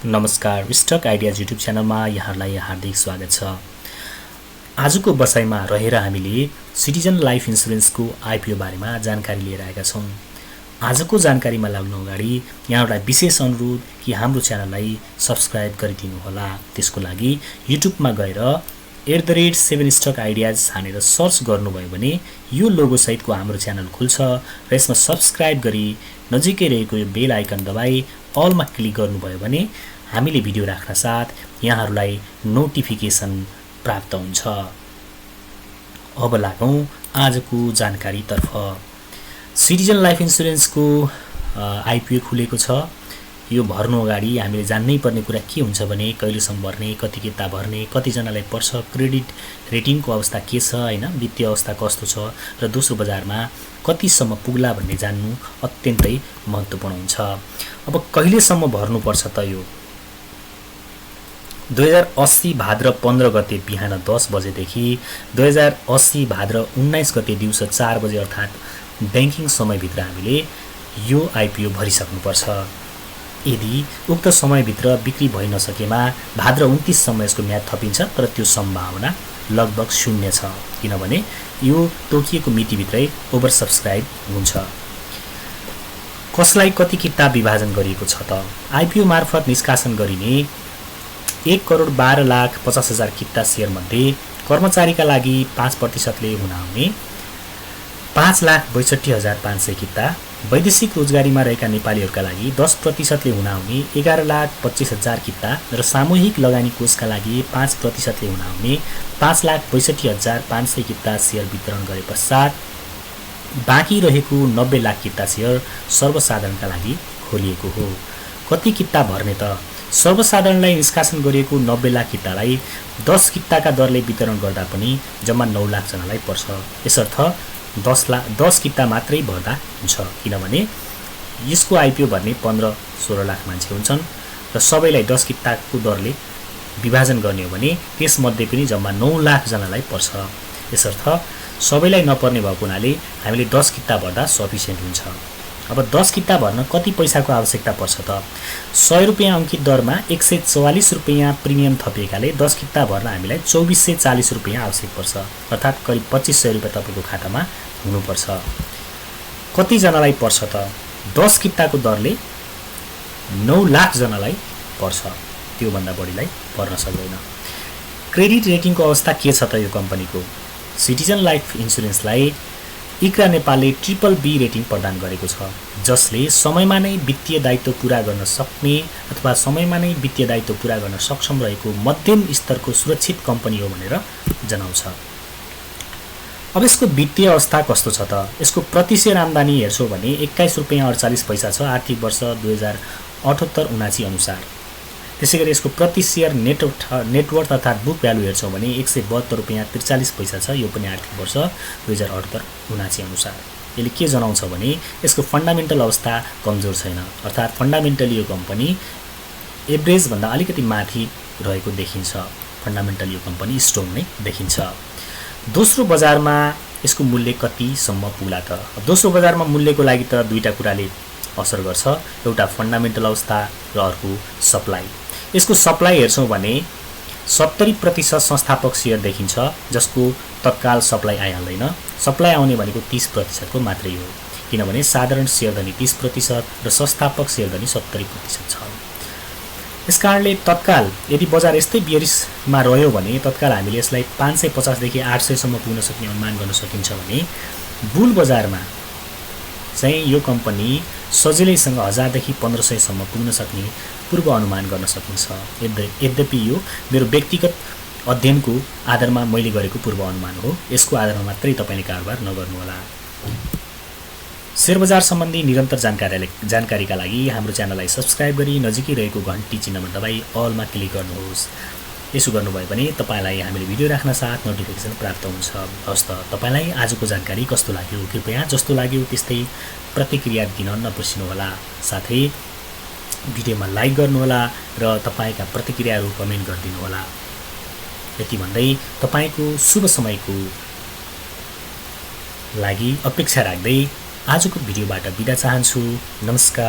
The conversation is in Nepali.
नमस्कार, स्टक आइडियाज युट्युब च्यानलमा यहाँहरूलाई हार्दिक स्वागत छ। आजको बसाइमा रहेर हामीले सिटिजन लाइफ इन्सुरेन्सको आइपिओ बारेमा जानकारी लिएर आएका छौँ। आजको जानकारीमा लाग्नु अगाडि यहाँहरूलाई विशेष अनुरोध कि हाम्रो च्यानललाई सब्स्क्राइब गरिदिनु होला। त्यसको लागि युट्युबमा गएर @7 स्टक आइडियाज हानेर सर्च गर्नुभयो भने यो लोगो सहितको हाम्रो च्यानल खुल्छ र यसमा सब्स्क्राइब गरी नजिकै रहेको यो बेल आइकन दबाई अलमा क्लिक गर्नुभयो भने हामीले भिडियो राख्न साथ यहाँहरूलाई नोटिफिकेसन प्राप्त हुन्छ। अब लागौँ आजको जानकारीतर्फ। सिटिजन लाइफ इन्सुरेन्सको आइपिओ खुलेको छ। यो भर्नु अगाडि हामीले जान्नै पर्ने कुरा के हुन्छ भने कहिलेसम्म भर्ने, कति किता भर्ने, कतिजनालाई पर्छ, क्रेडिट रेटिङको अवस्था के छ, हैन, वित्तीय अवस्था कस्तो छ र दोस्रो बजारमा कतिसम्म पुग्ला भन्ने जान्नु अत्यन्तै महत्त्वपूर्ण हुन्छ। अब कहिलेसम्म भर्नुपर्छ त यो 2080 भाद्र 15 गते बिहान 10 बजेदेखि 2080 भाद्र 19 गते दिउँसो 4 बजे अर्थात् ब्याङ्किङ समयभित्र हामीले यो आइपिओ भरिसक्नुपर्छ। यदि उक्त समयभित्र बिक्री भइ नसकेमा भाद्र 29 सम्म यसको म्याद थपिन्छ, तर त्यो सम्भावना लगभग 0 छ, किनभने यो तोकिएको मितिभित्रै ओभर सब्सक्राइब हुन्छ। कसलाई कति किताब विभाजन गरिएको छ त? आइपिओ मार्फत निष्कासन गरिने 1,12,50,000 किता सेयर मध्ये कर्मचारीका लागि 5% हुन 5,62,500 किता, वैदेशिक रोजगारीमा रहेका नेपालीहरूका लागि 10% हुन 11,25,000 किता र सामूहिक लगानी कोषका लागि 5% हुन 5,62,500 किता सेयर वितरण गरे पश्चात बाँकी रहेको 90 लाख किता सेयर सर्वसाधारणका लागि खोलिएको हो। कति किता भर्ने त? सर्वसाधारणलाई निष्कासन गरिएको 90 लाख कितालाई 10 किताका दरले वितरण गर्दा पनि जम्मा 9 लाख जनालाई पर्छ। यसर्थ 10 किता मात्रै भर्दा हुन्छ, किनभने यसको आइपिओ भर्ने 15-16 लाख मान्छे हुन्छन् र सबैलाई 10 किताको दरले विभाजन गर्ने हो भने त्यसमध्ये पनि जम्मा 9 लाख जनालाई पर्छ। यसर्थ सबैलाई नपर्ने भएको हुनाले हामीले 10 किता भर्दा सफिसियन्ट हुन्छ। अब 10 किता भर्न कति पैसाको आवश्यकता पर्छ त? 100 रुपियाँ अङ्कित दरमा 144 रुपियाँ प्रिमियम थपिएकाले 10 किता भर्न हामीलाई 2440 रुपियाँ आवश्यक पर्छ, अर्थात् करिब 2500 रुपियाँ तपाईँको खातामा हुनुपर्छ। कतिजनालाई पर्छ त? 10 किताको दरले 9 लाख जनालाई पर्छ, त्योभन्दा बढीलाई पर्न सक्दैन। क्रेडिट रेटिङको अवस्था के छ त यो कम्पनीको? सिटिजन लाइफ इन्सुरेन्सलाई इक्रा नेपालले BBB रेटिङ प्रदान गरेको छ, जसले समयमा नै वित्तीय दायित्व पूरा गर्न सक्ने अथवा समयमा नै वित्तीय दायित्व पूरा गर्न सक्षम रहेको मध्यम स्तरको सुरक्षित कम्पनी हो भनेर जनाउँछ। अब यसको वित्तीय अवस्था कस्तो छ त? यसको प्रति सेयर आम्दानी हेर्छौँ भने 21 रुपियाँ 48 पैसा छ आर्थिक वर्ष 2078-79 अनुसार। त्यसै गरी यसको प्रति सेयर नेटवर्थ अर्थात् बुक भ्यालु हेर्छौँ भने 172 रुपियाँ 43 पैसा छ, यो पनि आर्थिक वर्ष 2078-79 अनुसार। यसले के जनाउँछ भने यसको फन्डामेन्टल अवस्था कमजोर छैन, अर्थात् फन्डामेन्टली यो कम्पनी एभरेजभन्दा अलिकति माथि रहेको देखिन्छ। फन्डामेन्टली यो कम्पनी स्ट्रङ नै देखिन्छ। दोस्रो बजारमा यसको मूल्य कतिसम्म पुग्ला त? दोस्रो बजारमा मूल्यको लागि त दुईटा कुराले असर गर्छ, एउटा फन्डामेन्टल अवस्था र अर्को सप्लाई। यसको सप्लाई हेर्छौँ भने 70% संस्थापक सेयर देखिन्छ, जसको तत्काल सप्लाई आइहाल्दैन। सप्लाई आउने भनेको 30% को मात्रै हो, किनभने साधारण सेयरधनी 30% र संस्थापक सेयरधनी 70% छ। यसकारणले तत्काल यदि बजार यस्तै बियरिसमा रह्यो भने तत्काल हामीले यसलाई 550 देखि 800 सम्म पुग्न सक्ने अनुमान गर्न सकिन्छ भने बुल बजारमा चाहिँ यो कम्पनी सजिलैसँग 1000 देखि 1500 सम्म पुग्न सक्ने पूर्व अनुमान गर्न सकिन्छ। यद्यपि यो मेरो व्यक्तिगत अध्ययनको आधारमा मैले गरेको पूर्व अनुमान हो, यसको आधारमा मात्रै तपाईँले कारोबार नगर्नुहोला। शेयर बजार सम्बन्धी निरन्तर जानकारीका लागि हाम्रो च्यानललाई सब्स्क्राइब गरी नजिकै रहेको घन्टी चिन्हमा दबाई अलमा क्लिक गर्नुहोस्। यसो गर्नुभयो भने तपाईँलाई हामीले भिडियो राख्न साथ नोटिफिकेसन प्राप्त हुन्छ। हस् त, तपाईँलाई आजको जानकारी कस्तो लाग्यो? कृपया जस्तो लाग्यो त्यस्तै प्रतिक्रिया दिन नबिर्सिनुहोला। साथै भिडियोमा लाइक गर्नुहोला र तपाईँका प्रतिक्रियाहरू कमेन्ट गरिदिनुहोला। यति भन्दै तपाईँको शुभ समयको लागि अपेक्षा राख्दै आजको भिडियोबाट बिदा चाहन्छु। नमस्कार।